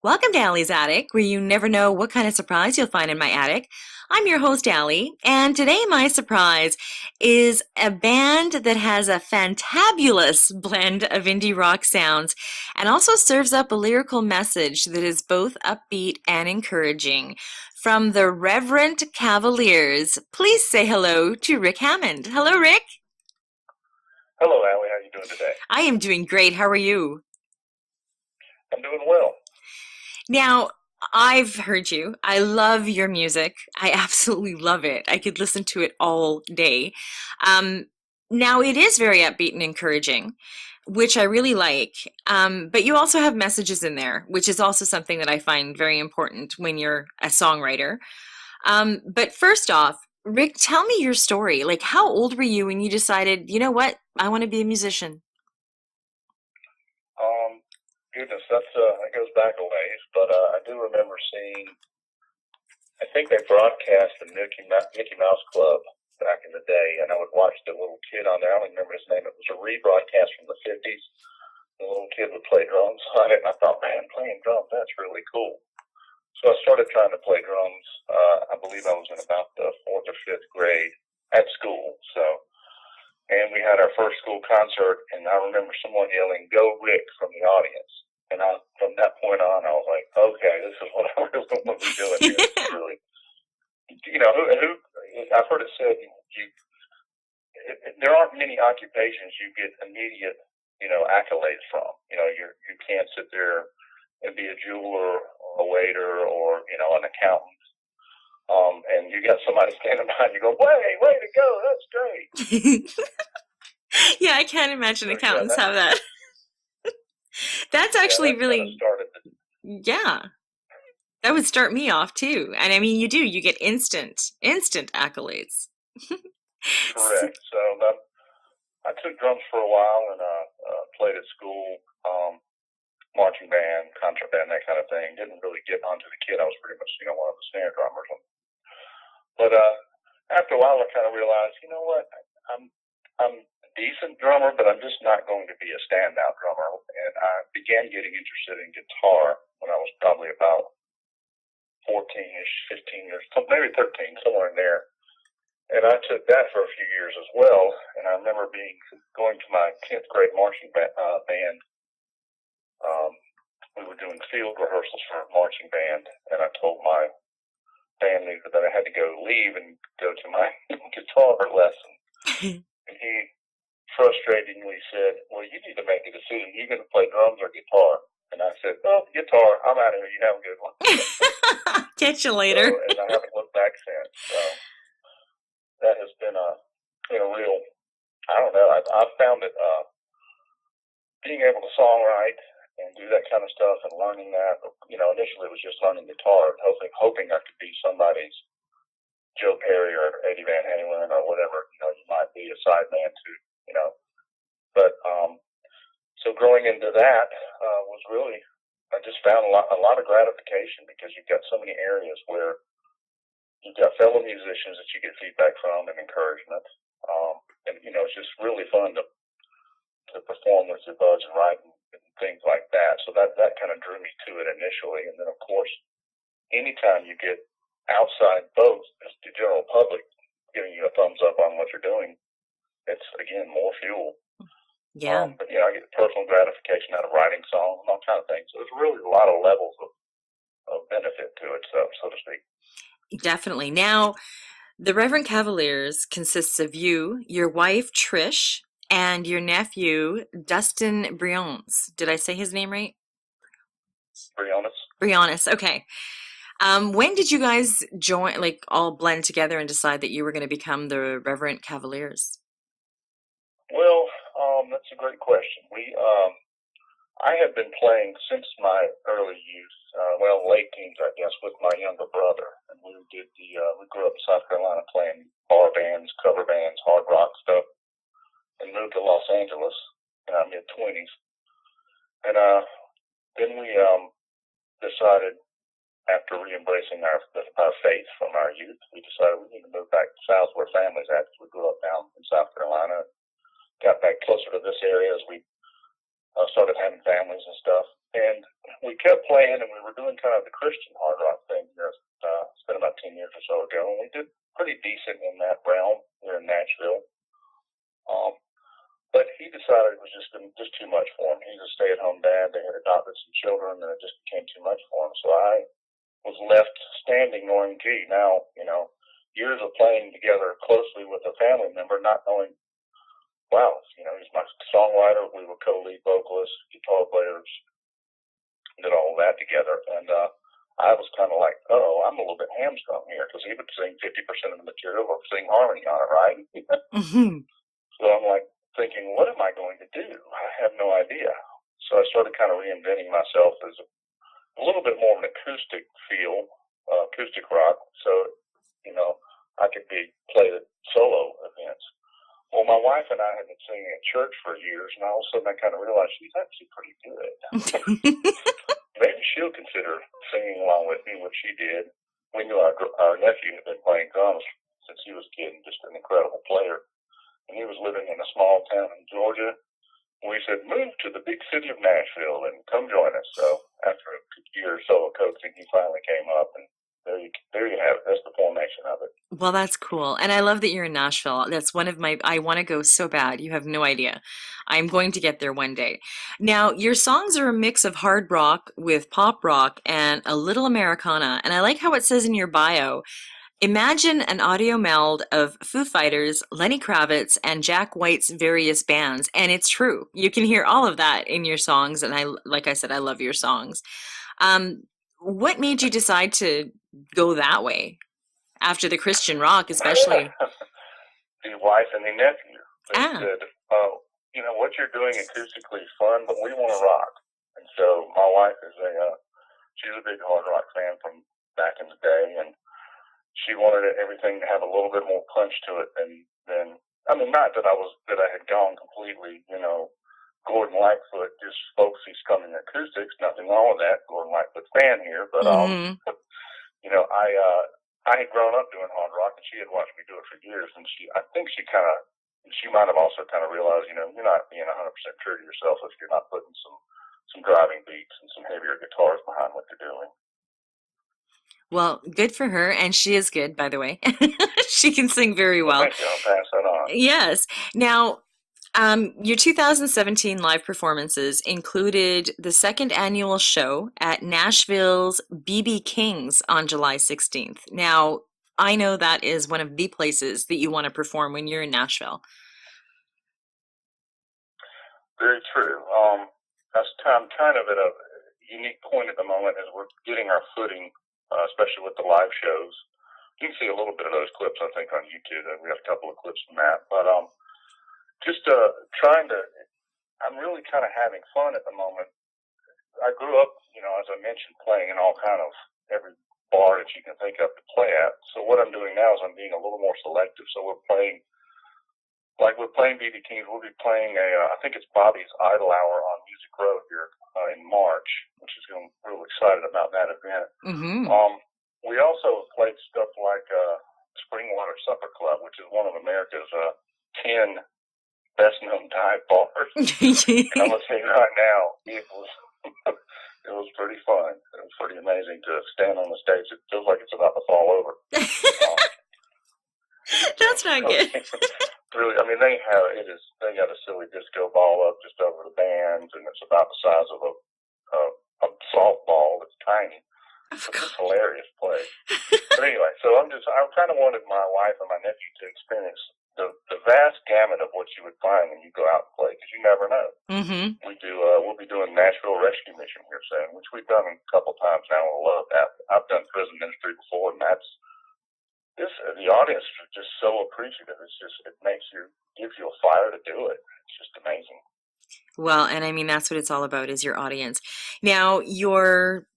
Welcome to Allie's Attic, where you never know what kind of surprise you'll find in my attic. I'm your host, Allie, and today my surprise is a band that has a fantabulous blend of indie rock sounds and also serves up a lyrical message that is both upbeat and encouraging. From the Reverent Cavaliers, please say hello to Rick Hammond. Hello, Rick. Hello, Allie. How are you doing today? I am doing great. How are you? I'm doing well. Now, I've heard you. I love your music. I absolutely love it. I could listen to it all day. Um, Now, it is very upbeat and encouraging, which I really like. But you also have messages in there, which is also something that I find very important when you're a songwriter. But first off, Rick, tell me your story. Like, how old were you when you decided, you know what, I want to be a musician? Um, Goodness, that goes back a ways, but I do remember seeing. I think they broadcast the Mickey Mouse Club back in the day, and I would watch the little kid on there. I don't even remember his name. It was a rebroadcast from the '50s. The little kid would play drums on it, and I thought, man, playing drums, that's really cool. So I started trying to play drums. I believe I was in about the fourth or fifth grade at school. And we had our first school concert, and I remember someone yelling, "Go Rick," from the audience. And from that point on, I was like, okay, this is what I really want to be doing here. This is really, I've heard it said, there aren't many occupations you get immediate, accolades from. You can't sit there and be a jeweler or a waiter or, an accountant. And you got somebody standing behind you go, way to go, that's great. Yeah, I can't imagine So accountants have that. That's actually that kind of really, started. yeah, that would start me off too. And I mean, you get instant accolades. Correct. So I took drums for a while and played at school, marching band, concert band, that kind of thing. Didn't really get onto the kit. I was pretty much, one of the snare drummers. But after a while, I kind of realized, you know what, I'm a decent drummer, but I'm just not going to be a standout drummer. And I began getting interested in guitar when I was probably about 14-ish, 15 years, maybe 13, somewhere in there. And I took that for a few years as well. And I remember going to my 10th grade marching band. We were doing field rehearsals for a marching band, and I told my band leader that I had to go leave and go to my guitar lesson. And he frustratingly said, "Well, you need to make a decision. You're going to play drums or guitar?" And I said, "Oh, guitar. I'm out of here. You have a good one." Catch you later. And I haven't looked back since. So that has been a real, I don't know, I've found that being able to songwrite and do that kind of stuff and learning that, initially it was just learning guitar and hoping I could be somebody's Joe Perry or Eddie Van Halen or whatever, you might be a side man to. But so growing into that was really, I just found a lot of gratification because you've got so many areas where you've got fellow musicians that you get feedback from and encouragement. And, it's just really fun to perform with your buds and write and things like that. So that kind of drew me to it initially. And then, of course, anytime you get outside folks, just the general public giving you a thumbs up on what you're doing, it's, again, more fuel. Yeah. But, I get personal gratification out of writing songs and all kind of things. So there's really a lot of levels of benefit to it, so to speak. Definitely. Now, the Reverend Cavaliers consists of you, your wife, Trish, and your nephew, Dustin Briones. Did I say his name right? Briones. Briones. Okay. When did you guys join, like all blend together and decide that you were going to become the Reverend Cavaliers? Well, that's a great question. I have been playing since my early youth, late teens, I guess, with my younger brother. And we grew up in South Carolina playing bar bands, cover bands, hard rock stuff, and moved to Los Angeles in our mid-20s. And then we decided, after re-embracing our faith from our youth, we decided we need to move back south where families at. We grew up down in South Carolina, got back closer to this area as we started having families and stuff. And we kept playing, and we were doing kind of the Christian hard rock thing here. It's been about 10 years or so ago, and we did pretty decent in that realm here in Nashville. Um, but he decided it was just too much for him. He's a stay-at-home dad. They had adopted some children, and it just became too much for him. So I was left standing knowing, gee, now, years of playing together closely with a family member, not knowing, wow, he's my songwriter. We were co-lead vocalists, guitar players, did all of that together. And I was kind of like, oh, I'm a little bit hamstrung here because he would sing 50% of the material or sing harmony on it, right? Mm-hmm. So I'm like thinking, what am I going to do? I have no idea. So I started kind of reinventing myself as a little bit more of an acoustic feel, acoustic rock. So, I could play the solo events. Well, my wife and I had been singing at church for years, and all of a sudden I kind of realized she's actually pretty good. Maybe she'll consider singing along with me, which she did. We knew our nephew had been playing drums since he was a kid, and just an incredible player. And he was living in a small town in Georgia. We said, move to the big city of Nashville and come join us. So after a year or so of coaching, he finally came up, and there you have it. That's the formation of it. Well, that's cool. And I love that you're in Nashville. That's one of I want to go so bad. You have no idea. I'm going to get there one day. Now, your songs are a mix of hard rock with pop rock and a little Americana. And I like how it says in your bio, imagine an audio meld of Foo Fighters, Lenny Kravitz, and Jack White's various bands. And it's true. You can hear all of that in your songs. And like I said, I love your songs. What made you decide to go that way? After the Christian rock, especially. The wife and the nephew. They Ah. said, what you're doing acoustically is fun, but we want to rock. And so my wife is she's a big hard rock fan from back in the day, and she wanted everything to have a little bit more punch to it than not that I had gone completely, Gordon Lightfoot, just folksy strumming acoustics, nothing wrong with that. Gordon Lightfoot fan here, but Mm-hmm. I had grown up doing hard rock, and she had watched me do it for years. And I think she might have also kind of realized, you're not being 100% true to yourself if you're not putting some driving beats and some heavier guitars behind what you're doing. Well, good for her, and she is good, by the way. She can sing very well. Thank you. I'll pass that on. Yes. Now, your 2017 live performances included the second annual show at Nashville's BB King's on July 16th. Now, I know that is one of the places that you want to perform when you're in Nashville. Very true. That's kind of at a unique point at the moment as we're getting our footing, especially with the live shows. You can see a little bit of those clips, I think, on YouTube. We got a couple of clips from that. But just I'm really kind of having fun at the moment. I grew up, as I mentioned, playing in all kind of every bar that you can think of to play at. So what I'm doing now is I'm being a little more selective. So we're playing BB King's. We'll be playing I think it's Bobby's Idle Hour on Music Row here in March, which is going. I'm real excited about that event. Mm-hmm. We also played stuff like Springwater Supper Club, which is one of America's 10 best-known dive bars. And I'm gonna tell you right now, it was pretty fun. It was pretty amazing to stand on the stage. It feels like it's about to fall over. That's not good. Really, they got a silly disco ball up just over the bands, and it's about the size of a softball. It's tiny. It's just hilarious play. But anyway, so I kind of wanted my wife and my nephew to experience the vast gamut of what you would find when you go out and play, because you never know. Mm-hmm. We'll be doing Nashville Rescue Mission here soon, which we've done a couple times now. We'll love that. I've done prison ministry before, and the audience is just so appreciative. Gives you a fire to do it. It's just amazing. Well, and that's what it's all about, is your audience. Now, your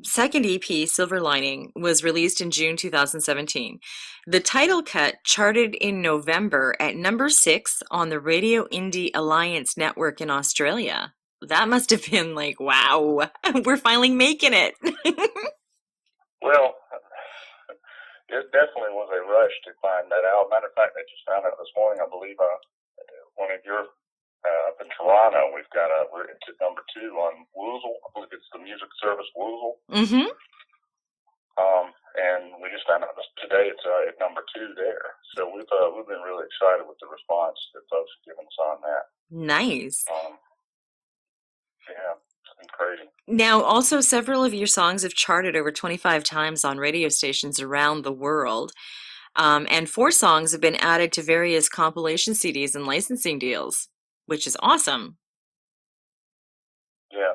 second EP, Silver Lining, was released in June 2017. The title cut charted in November at number 6 on the Radio Indie Alliance network in Australia. That must have been like, wow, we're finally making it. Well, it definitely was a rush to find that out. Matter of fact, I just found out this morning, I believe one of your up in Toronto, we're into number two on Woozle. I believe it's the music service Woozle. Mm-hmm. And we just found out today it's at number two there. So we've been really excited with the response that folks have given us on that. Nice. Yeah, it's been crazy. Now, also, several of your songs have charted over 25 times on radio stations around the world. And 4 songs have been added to various compilation CDs and licensing deals, which is awesome. Yeah,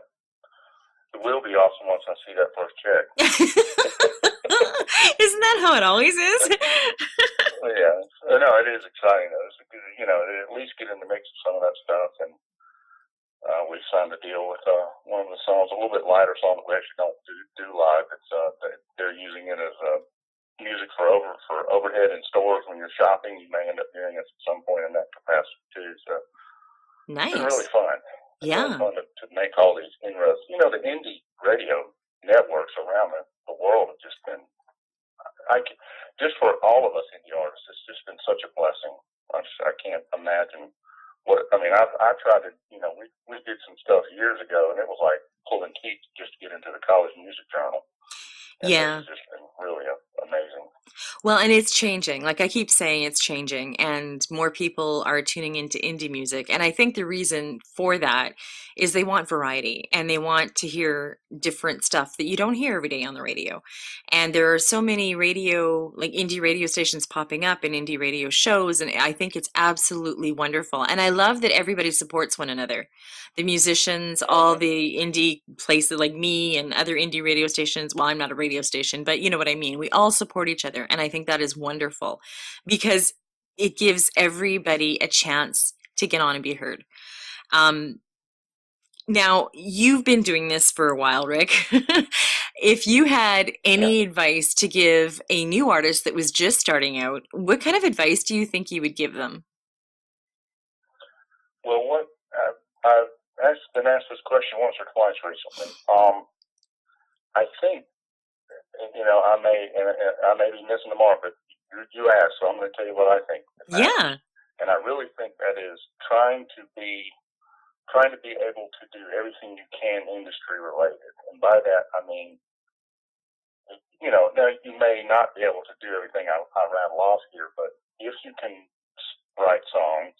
it will be awesome once I see that first check. Isn't that how it always is? Yeah, no, it is exciting though. It's, at least get in the mix of some of that stuff, and we signed a deal with one of the songs, a little bit lighter song that we actually don't do live. It's they're using it as music for overhead in stores when you're shopping. You may end up hearing us at some point in that capacity too. So nice. it's been really fun. It's yeah. really fun to make all these inroads. The indie radio networks around the world have just been, just for all of us indie artists, it's just been such a blessing. I can't imagine I tried to, we did some stuff years ago, and it was like pulling teeth just to get into the College Music Journal. And yeah. It's just been really amazing. Well, and it's changing. Like I keep saying, it's changing, and more people are tuning into indie music. And I think the reason for that is they want variety and they want to hear different stuff that you don't hear every day on the radio. And there are so many like indie radio stations popping up and indie radio shows. And I think it's absolutely wonderful. And I love that everybody supports one another. The musicians, all the indie places like me and other indie radio stations. Well, I'm not a radio station, but you know what I mean. We all support each other. And I think that is wonderful because it gives everybody a chance to get on and be heard. Now, you've been doing this for a while, Rick. If you had any advice to give a new artist that was just starting out, what kind of advice do you think you would give them? Well, I've been asked this question once or twice recently. I think, I may be missing the mark, but you asked, so I'm going to tell you what I think. Yeah. And I really think that is trying to be able to do everything you can industry related. And by that, I mean, now you may not be able to do everything I rattle off here, but if you can write songs,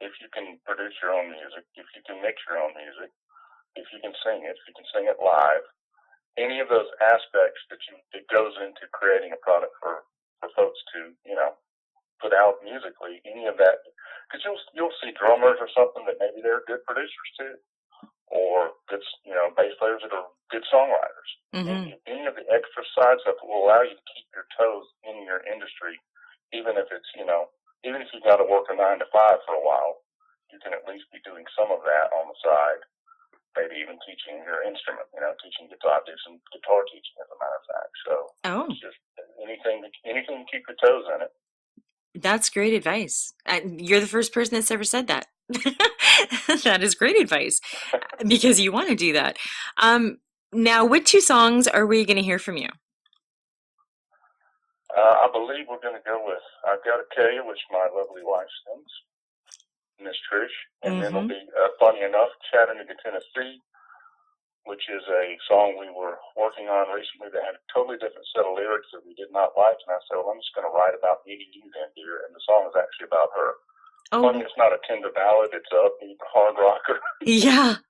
if you can produce your own music, if you can mix your own music, if you can sing it, if you can sing it live, any of those aspects that goes into creating a product for folks to, put out musically, any of that, because you'll see drummers or something that maybe they're good producers too, or good, bass players that are good songwriters. Mm-hmm. Any of the extra side stuff will allow you to keep your toes in your industry, even if it's, even if you've got to work a 9 to 5 for a while, you can at least be doing some of that on the side. Maybe even teaching your instrument, teaching guitar, do some guitar teaching, as a matter of fact. So it's just anything to keep your toes in it. That's great advice. You're the first person that's ever said that. That is great advice because you want to do that. Now, what 2 songs are we going to hear from you? I believe we're going to go with I've Got to Tell You, which my lovely wife sings, Miss Trish, and then it'll be, funny enough, Chattanooga, Tennessee, which is a song we were working on recently that had a totally different set of lyrics that we did not like, and I said, well, I'm just going to write about meeting you then, dear, and the song is actually about her. Funny, it's not a tender ballad, it's a upbeat hard rocker. Yeah.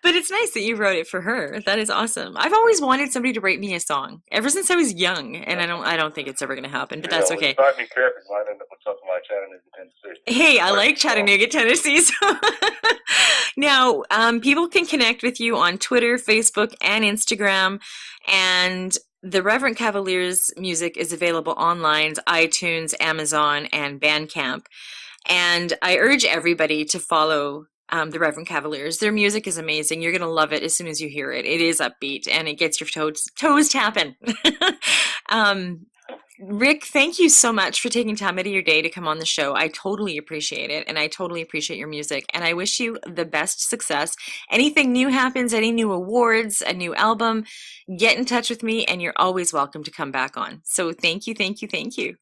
But it's nice that you wrote it for her. That is awesome. I've always wanted somebody to write me a song ever since I was young, and I don't think it's ever going to happen, but that's okay. You might be careful. You might end up with something like Chattanooga, Tennessee. Hey, I like Chattanooga, Tennessee. So now, people can connect with you on Twitter, Facebook, and Instagram, and the Reverent Cavaliers music is available online, iTunes, Amazon, and Bandcamp. And I urge everybody to follow the Reverend Cavaliers. Their music is amazing. You're going to love it as soon as you hear it. It is upbeat and it gets your toes tapping. Rick, thank you so much for taking time out of your day to come on the show. I totally appreciate it, and I totally appreciate your music, and I wish you the best success. Anything new happens, any new awards, a new album, get in touch with me, and you're always welcome to come back on. So thank you, thank you, thank you.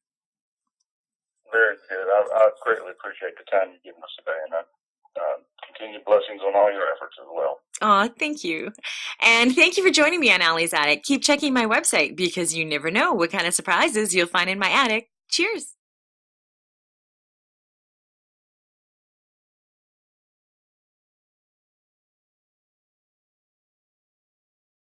Very good. I greatly appreciate the time you've given us today, and continued blessings on all your efforts as well. Oh, thank you. And thank you for joining me on Allie's Attic. Keep checking my website because you never know what kind of surprises you'll find in my attic. Cheers.